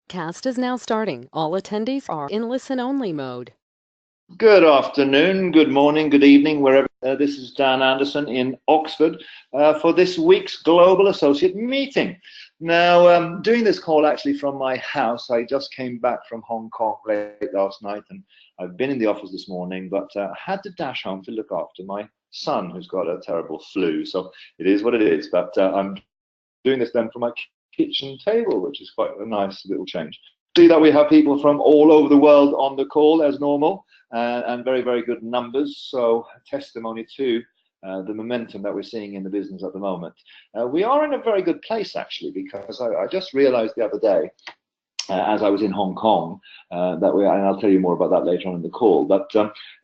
Cast is now starting. All attendees are in listen-only mode. Good afternoon, good morning, good evening, wherever. This is Dan Andersson in Oxford for this week's Global Associate Meeting. Now, doing this call actually from my house. I just came back from Hong Kong late last night, and I've been in the office this morning, but had to dash home to look after my son who's got a terrible flu. So it is what it is, but I'm doing this then from my kitchen table, which is quite a nice little change. See that we have people from all over the world on the call as normal, and very, very good numbers. So testimony to the momentum that we're seeing in the business at the moment. We are in a very good place actually, because I just realized the other day, as I was in Hong Kong, and I'll tell you more about that later on in the call, but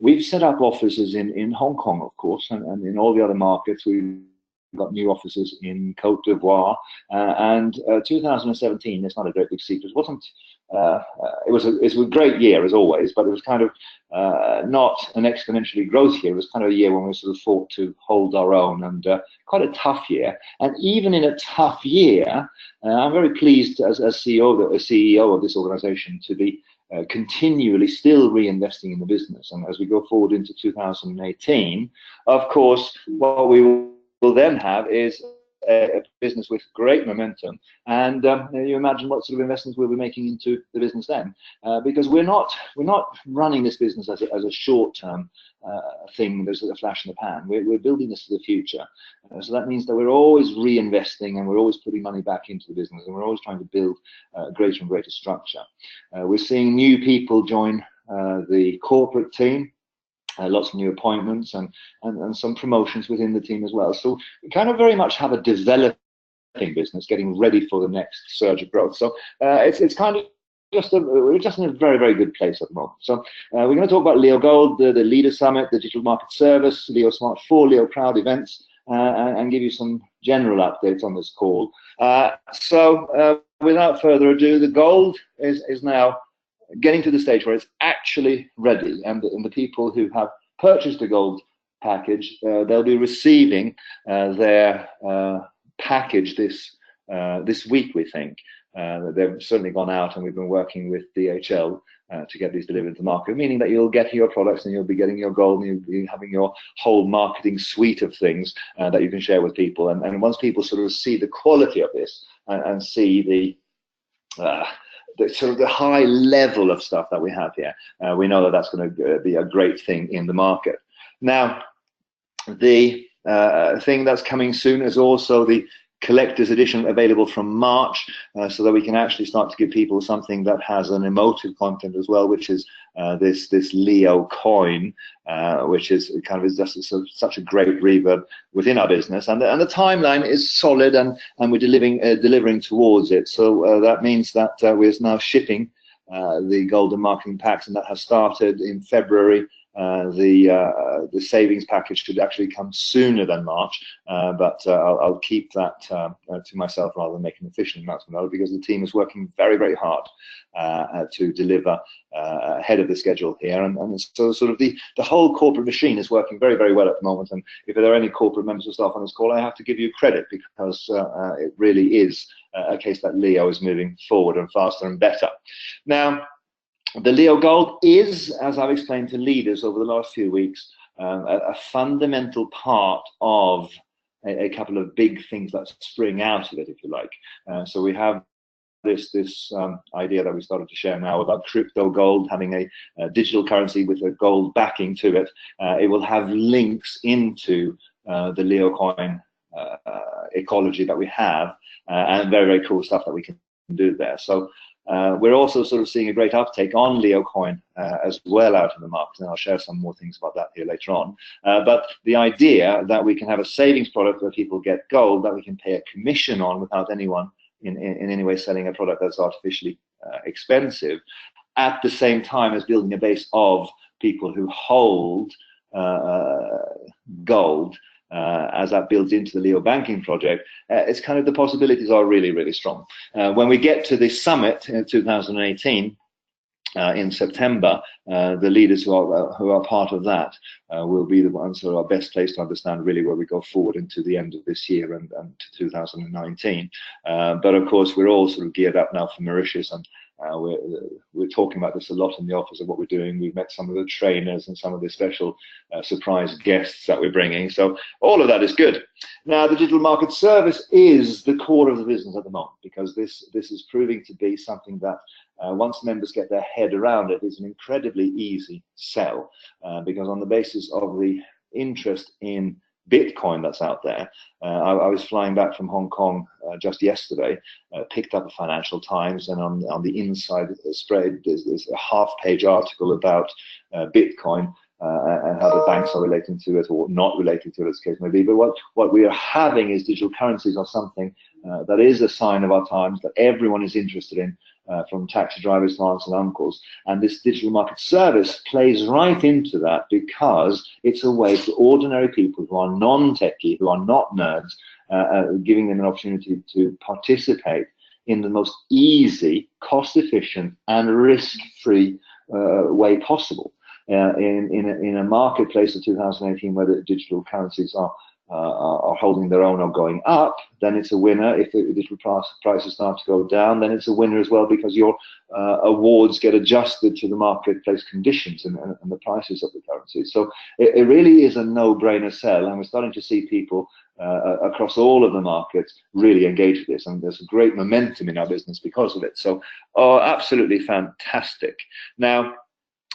we've set up offices in Hong Kong, of course, and in all the other markets. We've got new offices in Cote d'Ivoire, and 2017, it's not a great big secret, it was a great year as always, but it was kind of not an exponentially growth year. It was kind of a year when we sort of fought to hold our own, and quite a tough year. And even in a tough year, I'm very pleased as CEO of this organization to be continually still reinvesting in the business. And as we go forward into 2018, of course, what we will then have is a business with great momentum, and you imagine what sort of investments we'll be making into the business then, because we're not running this business as a short-term thing. There's a flash in the pan. We're building this for the future, so that means that we're always reinvesting, and we're always putting money back into the business, and we're always trying to build greater and greater structure. We're seeing new people join the corporate team. Lots of new appointments and some promotions within the team as well. So we kind of very much have a developing business getting ready for the next surge of growth. So it's kind of we're just in a very, very good place at the moment. So we're going to talk about Leo Gold, the Leader Summit, the Digital Market Service, Leo Smart 4, Leo Crowd events, and give you some general updates on this call. So without further ado, the gold is now getting to the stage where it's actually ready, and the people who have purchased the gold package, they'll be receiving their package this week, we think. They've certainly gone out, and we've been working with DHL to get these delivered to the market, meaning that you'll get your products and you'll be getting your gold, and you'll be having your whole marketing suite of things that you can share with people. And once people sort of see the quality of this and see the sort of the high level of stuff that we have here, we know that that's going to be a great thing in the market. Now, the thing that's coming soon is also the collector's edition, available from March, so that we can actually start to give people something that has an emotive content as well, which is this Leo coin, which is kind of just such a great reverb within our business, and the timeline is solid, and we're delivering towards it. So that means that we're now shipping the golden marketing packs, and that has started in February. The savings package should actually come sooner than March, but I'll keep that to myself rather than make an official announcement of it, because the team is working very, very hard to deliver ahead of the schedule here, and so sort of the whole corporate machine is working very, very well at the moment. And if there are any corporate members of staff on this call, I have to give you credit, because it really is a case that Leo is moving forward and faster and better. Now, the Leo Gold is, as I've explained to leaders over the last few weeks, a fundamental part of a couple of big things that spring out of it, if you like. So we have this idea that we started to share now about crypto gold, having a digital currency with a gold backing to it. It will have links into the Leo coin ecology that we have, and very, very cool stuff that we can do there. So we're also sort of seeing a great uptake on Leo coin as well out in the market, and I'll share some more things about that here later on. But the idea that we can have a savings product where people get gold that we can pay a commission on without anyone in any way selling a product that's artificially expensive, at the same time as building a base of people who hold gold, as that builds into the Leo banking project, it's kind of, the possibilities are really, really strong. When we get to this summit in 2018, in September, the leaders who are part of that will be the ones who are best placed to understand really where we go forward into the end of this year and to 2019. But of course, we're all sort of geared up now for Mauritius, and We're talking about this a lot in the office of what we're doing. We've met some of the trainers and some of the special surprise guests that we're bringing. So all of that is good. Now, the digital market service is the core of the business at the moment, because this is proving to be something that once members get their head around it, is an incredibly easy sell, because on the basis of the interest in Bitcoin that's out there. I was flying back from Hong Kong just yesterday, picked up a Financial Times, and on the inside spread there's a half-page article about Bitcoin and how the banks are relating to it or not relating to it, as the case may be. But what we are having is digital currencies are something that is a sign of our times, that everyone is interested in, from taxi drivers to aunts and uncles. And this digital market service plays right into that, because it's a way for ordinary people who are non-techie, who are not nerds, giving them an opportunity to participate in the most easy, cost-efficient and risk-free way possible. In a marketplace of 2018 where the digital currencies are holding their own or going up, then it's a winner. If the digital prices start to go down, then it's a winner as well, because your awards get adjusted to the marketplace conditions and the prices of the currency. So it really is a no-brainer sell, and we're starting to see people across all of the markets really engage with this, and there's a great momentum in our business because of it. So absolutely fantastic. Now,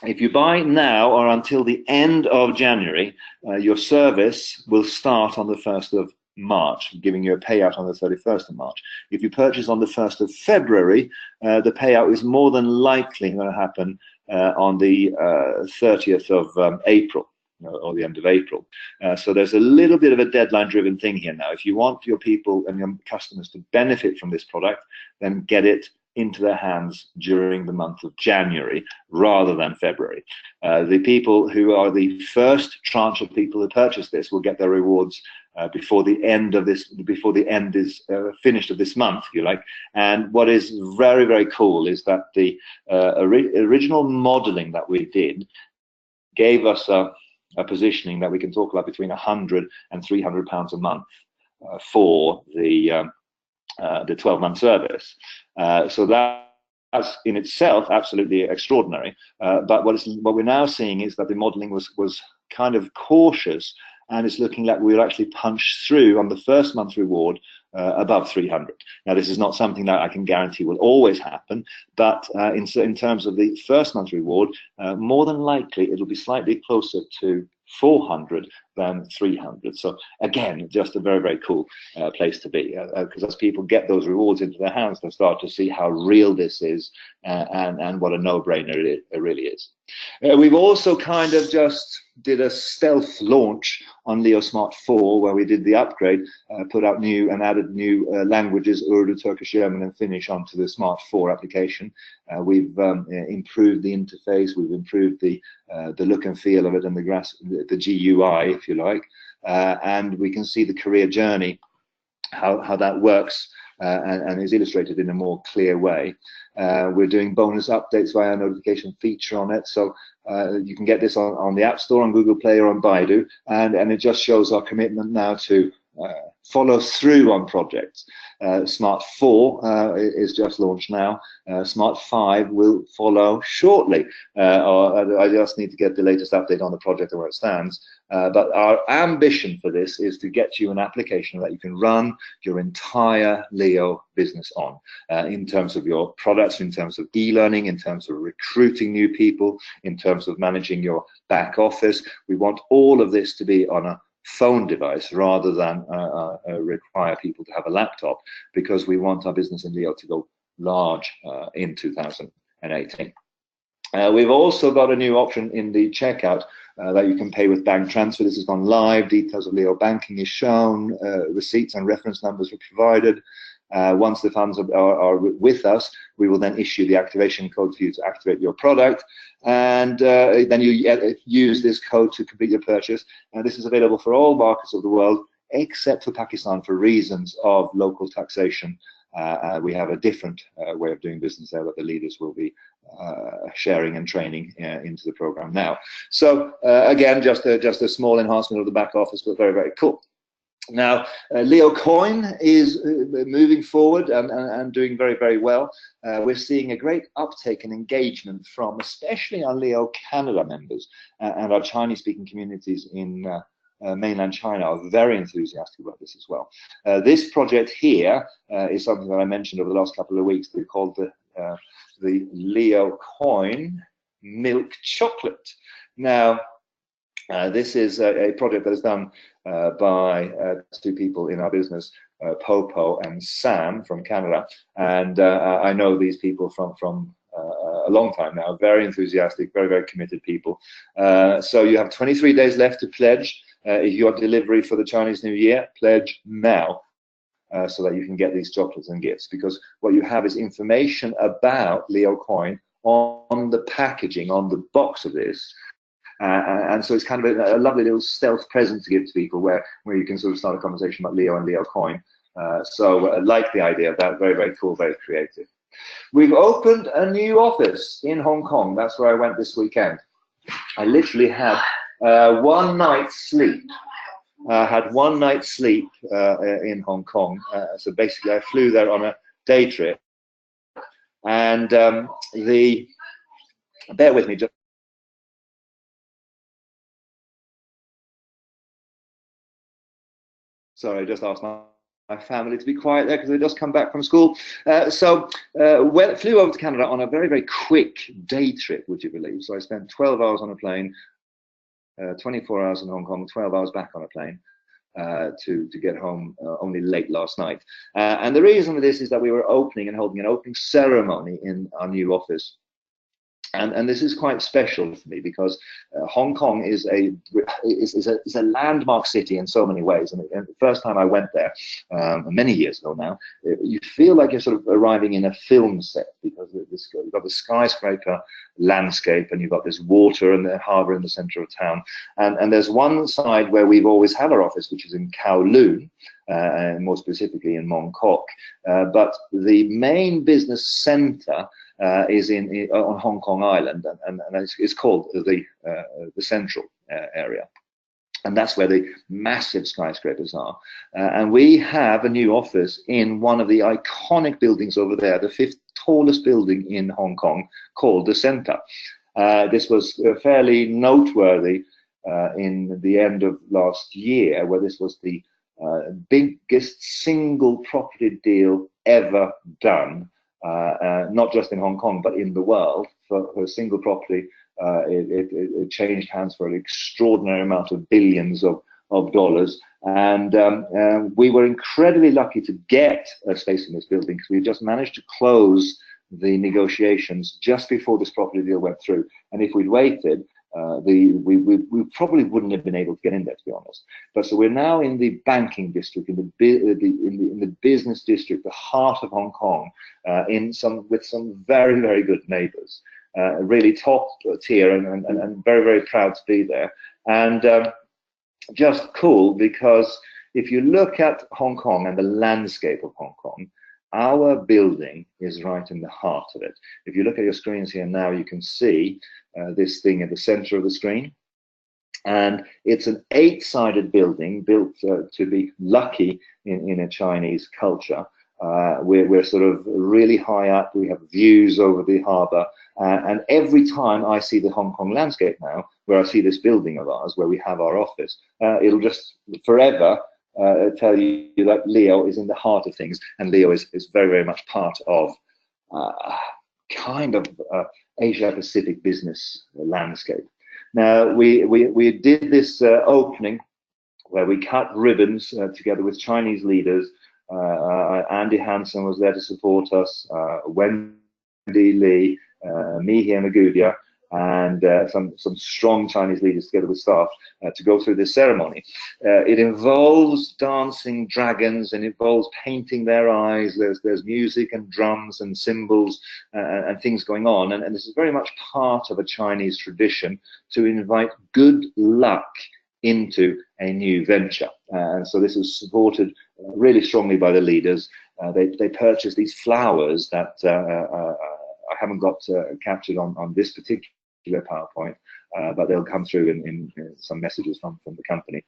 if you buy now or until the end of January, your service will start on the 1st of March, giving you a payout on the 31st of March. If you purchase on the 1st of February, the payout is more than likely going to happen on the 30th of April, or the end of April. So there's a little bit of a deadline-driven thing here now. If you want your people and your customers to benefit from this product, then get it into their hands during the month of January rather than February. The people who are the first tranche of people who purchase this will get their rewards before the end is finished of this month, if you like. And what is very, very cool is that the original modeling that we did gave us a positioning that we can talk about between 100 and 300 pounds a month for the 12-month service. So that's in itself absolutely extraordinary. But what we're now seeing is that the modeling was kind of cautious, and it's looking like we'll actually punch through on the first month's reward above 300. Now, this is not something that I can guarantee will always happen, but in terms of the first month's reward, more than likely it'll be slightly closer to 400 than 300. So again, just a very, very cool place to be, because as people get those rewards into their hands, they'll start to see how real this is and what a no-brainer it really is. We've also kind of just did a stealth launch on Leo Smart 4, where we did the upgrade, put out new and added new languages, Urdu, Turkish, German and Finnish onto the Smart 4 application. We've improved the interface, we've improved the look and feel of it, and the GUI, if you like, and we can see the career journey, how that works, and is illustrated in a more clear way. We're doing bonus updates via a notification feature on it, so you can get this on the App Store, on Google Play or on Baidu, and it just shows our commitment now to follow through on projects. Smart 4 is just launched now. Smart 5 will follow shortly. I just need to get the latest update on the project and where it stands. But our ambition for this is to get you an application that you can run your entire Leo business on, in terms of your products, in terms of e-learning, in terms of recruiting new people, in terms of managing your back office. We want all of this to be on a phone device rather than require people to have a laptop, because we want our business in Leo to go large in 2018. We've also got a new option in the checkout that you can pay with bank transfer. This has gone live. Details of Leo banking is shown. Receipts and reference numbers are provided. Once the funds are with us, we will then issue the activation code for you to activate your product, and then you use this code to complete your purchase. And this is available for all markets of the world except for Pakistan for reasons of local taxation. We have a different way of doing business there that the leaders will be sharing and training into the program now. So again, just a small enhancement of the back office, but very, very cool. Now, Leo Coin is moving forward and doing very, very well. We're seeing a great uptake and engagement from especially our Leo Canada members and our Chinese-speaking communities in mainland China are very enthusiastic about this as well. This project here is something that I mentioned over the last couple of weeks. They're called the Leo Coin Milk Chocolate. Now, this is a project that is done by two people in our business, Popo and Sam from Canada, and I know these people from a long time now. Very enthusiastic, very, very committed people. So you have 23 days left to pledge. If you want delivery for the Chinese New Year, pledge now. So that you can get these chocolates and gifts, because what you have is information about Leo Coin on the packaging, on the box of this. And so it's kind of a lovely little stealth present to give to people where you can sort of start a conversation about Leo and Leo Coin. So I like the idea of that. Very, very cool, very creative. We've opened a new office in Hong Kong. That's where I went this weekend. I literally had one night's sleep. I had one night's sleep in Hong Kong. So basically I flew there on a day trip. And bear with me just. Sorry, I just asked my family to be quiet there because they just come back from school. Flew over to Canada on a very, very quick day trip, would you believe? So I spent 12 hours on a plane, 24 hours in Hong Kong, 12 hours back on a plane to get home only late last night. And the reason for this is that we were opening and holding an opening ceremony in our new office. And this is quite special for me because Hong Kong is a landmark city in so many ways. And the first time I went there, many years ago now, you feel like you're sort of arriving in a film set because you've got the skyscraper landscape and you've got this water and the harbour in the centre of town. And there's one side where we've always had our office, which is in Kowloon, and more specifically in Mong Kok. But the main business centre is on Hong Kong Island, and it's called the Central area, and that's where the massive skyscrapers are. And we have a new office in one of the iconic buildings over there, the 5th tallest building in Hong Kong, called the Centre. This was fairly noteworthy in the end of last year, where this was the biggest single property deal ever done. Not just in Hong Kong, but in the world. For a single property, it changed hands for an extraordinary amount of billions of dollars. And we were incredibly lucky to get a space in this building because we just managed to close the negotiations just before this property deal went through. And if we'd waited, we probably wouldn't have been able to get in there, to be honest. But so we're now in the banking district, in the business district, the heart of Hong Kong, with some very, very good neighbours, really top tier, and very, very proud to be there. And just cool because if you look at Hong Kong and the landscape of Hong Kong, our building is right in the heart of it. If you look at your screens here now, you can see this thing at the center of the screen. And it's an 8-sided building built to be lucky in a Chinese culture. We're sort of really high up. We have views over the harbour. And every time I see the Hong Kong landscape now, where I see this building of ours, where we have our office, it'll just forever tell you that Leo is in the heart of things, and Leo is very, very much part of kind of Asia Pacific business landscape. Now we did this opening where we cut ribbons together with Chinese leaders. Andy Hansen was there to support us, Wendy Lee, Mihi Magudia, and some strong Chinese leaders together with staff to go through this ceremony. It involves dancing dragons and involves painting their eyes. There's music and drums and cymbals and things going on. And this is very much part of a Chinese tradition to invite good luck into a new venture. And so this is supported really strongly by the leaders. They purchased these flowers that I haven't got captured on this particular PowerPoint, but they'll come through in some messages from the company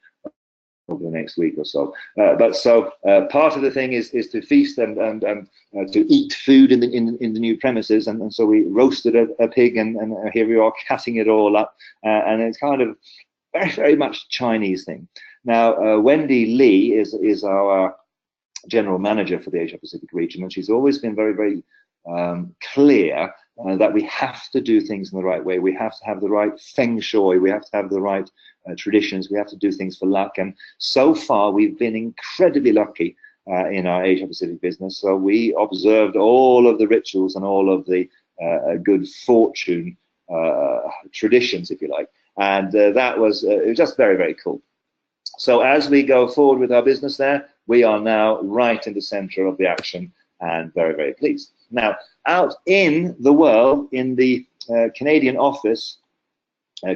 over the next week or so. Part of the thing is to feast and to eat food in the new premises, and so we roasted a pig, and here we are cutting it all up, and it's kind of very much Chinese thing. Now, Wendy Lee is our general manager for the Asia Pacific region, and she's always been very clear that we have to do things in the right way. We have to have the right feng shui. We have to have the right traditions. We have to do things for luck. And so far, we've been incredibly lucky in our Asia Pacific business. So we observed all of the rituals and all of the good fortune traditions, if you like. And that was it was just very cool. So as we go forward with our business there, we are now right in the center of the action, and very pleased. Now, out in the world, in the Canadian office,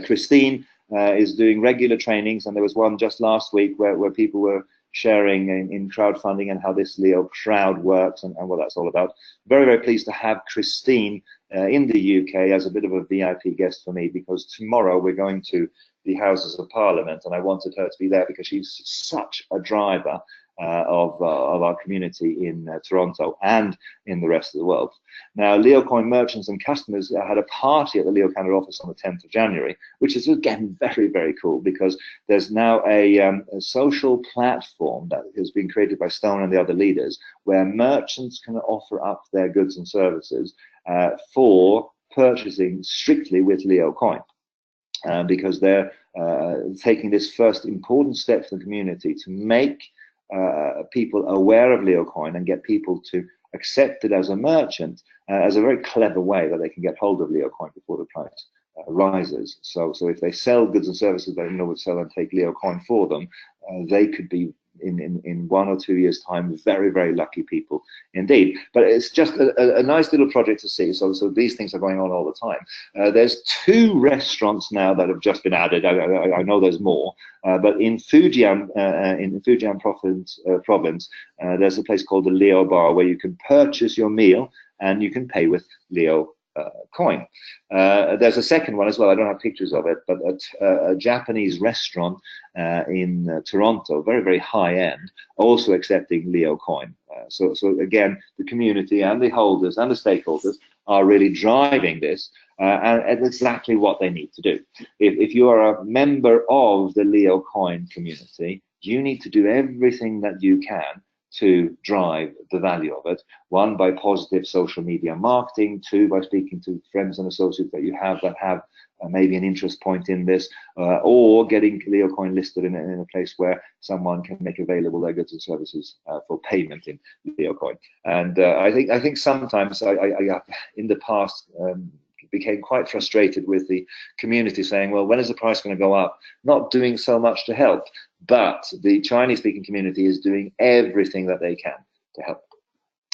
Christine is doing regular trainings, and there was one just last week where people were sharing in crowdfunding and how this Leo crowd works and what that's all about. Very pleased to have Christine in the UK as a bit of a VIP guest for me, because tomorrow we're going to the Houses of Parliament, and I wanted her to be there because she's such a driver of our community in Toronto and in the rest of the world. Now, LeoCoin merchants and customers had a party at the Leo Canada office on the 10th of January, which is again very cool, because there's now a social platform that has been created by Stone and the other leaders, where merchants can offer up their goods and services for purchasing strictly with LeoCoin. Because they're taking this first important step for the community to make people aware of LeoCoin and get people to accept it as a merchant as a very clever way that they can get hold of LeoCoin before the price rises. So if they sell goods and services they know would sell and take LeoCoin for them, they could be in 1 or 2 years' time very lucky people indeed. But it's just a nice little project to see. So these things are going on all the time. There's 2 restaurants now that have just been added. I know there's more, but in Fujian province, there's a place called the Leo Bar, where you can purchase your meal and you can pay with Leo coin. There's a second one as well. I don't have pictures of it, but a Japanese restaurant in Toronto, very high end, also accepting Leo coin. So again, the community and the holders and the stakeholders are really driving this, and exactly what they need to do. If you are a member of the Leo coin community, you need to do everything that you can to drive the value of it. 1, by positive social media marketing. 2, by speaking to friends and associates that you have that have maybe an interest point in this, or getting LeoCoin listed in a place where someone can make available their goods and services for payment in LeoCoin. And I think sometimes I in the past became quite frustrated with the community saying, well, when is the price going to go up? Not doing so much to help. But the Chinese-speaking community is doing everything that they can to help.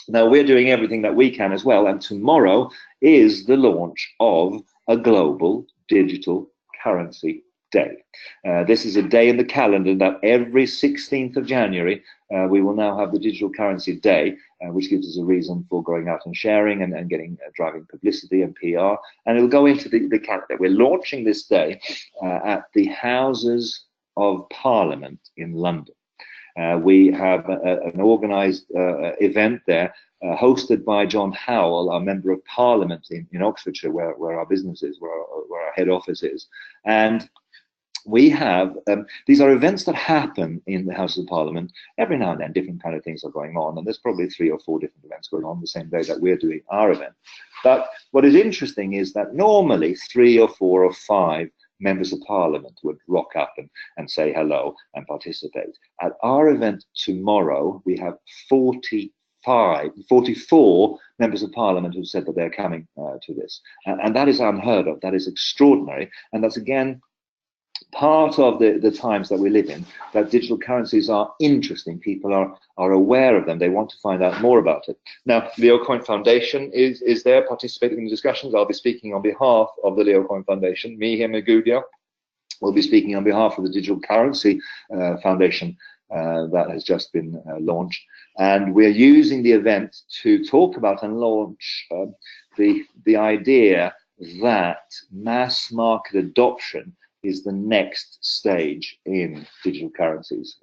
Now, we're doing everything that we can as well, and tomorrow is the launch of a global digital currency day. This is a day in the calendar that every 16th of January, we will now have the digital currency day, which gives us a reason for going out and sharing and getting driving publicity and PR, and it'll go into the calendar. We're launching this day at the Houses of Parliament in London. We have an organised event there, hosted by John Howell, our Member of Parliament in Oxfordshire, where our business is, where our head office is. And we have, these are events that happen in the House of Parliament. Every now and then, different kind of things are going on, and there's probably 3 or 4 different events going on the same day that we're doing our event. But what is interesting is that normally 3 or 4 or 5 members of Parliament would rock up and say hello and participate. At our event tomorrow, we have 44 members of Parliament who said that they're coming to this. And that is unheard of. That is extraordinary. And that's, again, part of the times that we live in, that digital currencies are interesting. People are aware of them. They want to find out more about it. Now, LeoCoin Foundation is there participating in the discussions. I'll be speaking on behalf of the LeoCoin Foundation. Mihe Megudia will be speaking on behalf of the Digital Currency Foundation that has just been launched. And we're using the event to talk about and launch the idea that mass market adoption is the next stage in digital currencies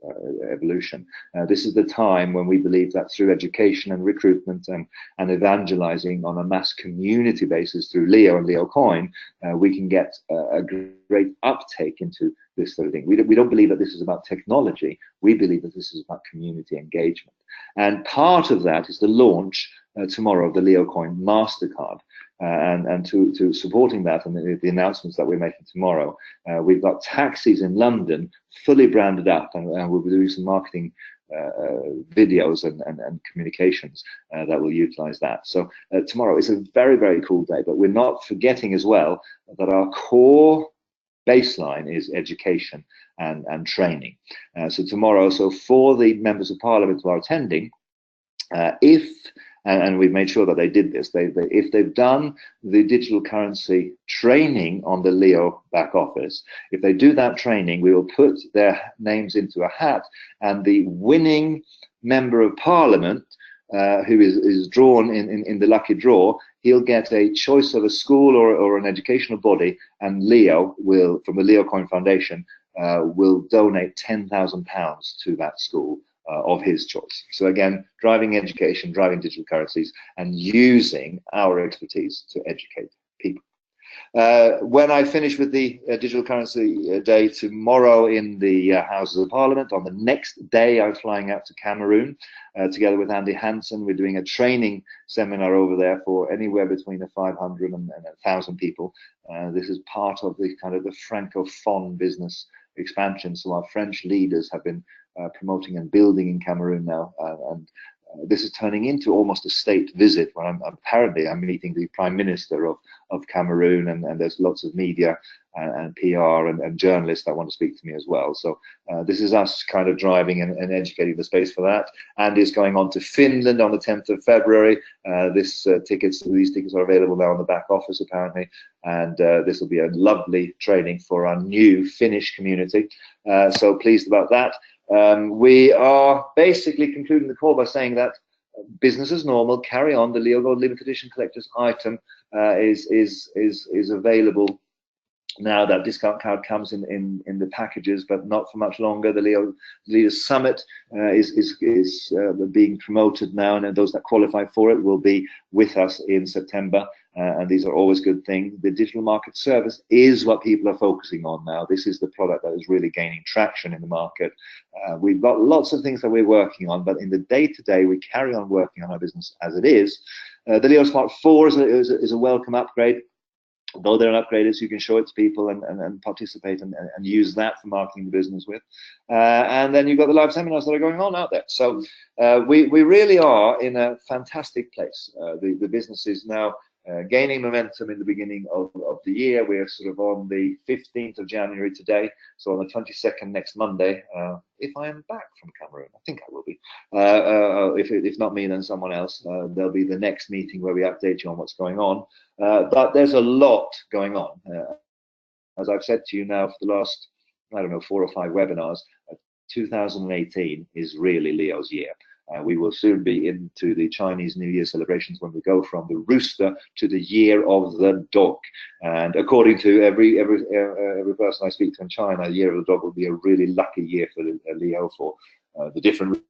evolution. This is the time when we believe that through education and recruitment and evangelizing on a mass community basis through Leo and Leo Coin, we can get a great uptake into this sort of thing. We don't believe that this is about technology. We believe that this is about community engagement. And part of that is the launch tomorrow of the Leo Coin MasterCard. And to supporting that and the announcements that we're making tomorrow, we've got taxis in London fully branded up, and we'll be doing some marketing videos and communications that will utilize that. So tomorrow is a very, very cool day, but we're not forgetting as well that our core baseline is education and training. So tomorrow, so for the members of parliament who are attending, and we've made sure that they did this, if they've done the digital currency training on the Leo back office, if they do that training, we will put their names into a hat, and the winning member of parliament who is drawn in the lucky draw, he'll get a choice of a school or an educational body, and Leo will, from the Leo Coin Foundation, will donate £10,000 to that school of his choice. So again, driving education, driving digital currencies, and using our expertise to educate people. When I finish with the digital currency day tomorrow in the Houses of Parliament, on the next day I'm flying out to Cameroon together with Andy Hansen. We're doing a training seminar over there for anywhere between 500 and 1,000 people. This is part of the kind of the Francophone business expansion. So our French leaders have been promoting and building in Cameroon now, and this is turning into almost a state visit where I'm meeting the Prime Minister of Cameroon, and there's lots of media and PR and journalists that want to speak to me as well. So this is us kind of driving and educating the space for that. And is going on to Finland on the 10th of February. These tickets are available now on the back office apparently, and this will be a lovely training for our new Finnish community. So pleased about that. We are basically concluding the call by saying that business as normal, carry on. The Leo Gold Limited Edition Collector's item is available now. That discount card comes in the packages, but not for much longer. The Leo Leaders Summit is being promoted now, and those that qualify for it will be with us in September. And these are always good things. The digital market service is what people are focusing on now. This is the product that is really gaining traction in the market. We've got lots of things that we're working on, but in the day-to-day, we carry on working on our business as it is. The Leo Smart 4 is a welcome upgrade. Go there and upgrade it so you can show it to people and participate and use that for marketing the business with. And then you've got the live seminars that are going on out there. So we really are in a fantastic place. The business is now gaining momentum in the beginning of the year. We're sort of on the 15th of January today, so on the 22nd next Monday, if I am back from Cameroon, I think I will be. If not me, then someone else. There'll be the next meeting where we update you on what's going on. But there's a lot going on. As I've said to you now for the last, I don't know, 4 or 5 webinars, 2018 is really Leo's year. We will soon be into the Chinese New Year celebrations when we go from the rooster to the year of the dog. And according to every person I speak to in China, the year of the dog will be a really lucky year for Leo for the different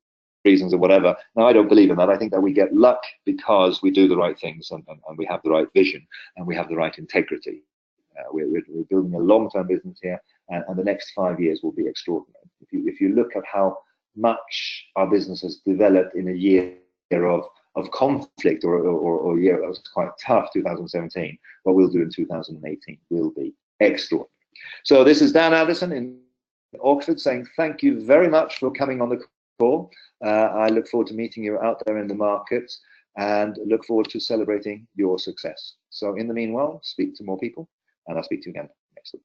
reasons or whatever. Now, I don't believe in that. I think that we get luck because we do the right things and we have the right vision and we have the right integrity. We're building a long-term business here, and the next 5 years will be extraordinary. If you look at how much our business has developed in a year of conflict or a year that was quite tough, 2017, what we'll do in 2018 will be extraordinary. So this is Dan Andersson in Oxford saying thank you very much for coming on the call. I look forward to meeting you out there in the markets and look forward to celebrating your success. So in the meanwhile, speak to more people, and I'll speak to you again next week.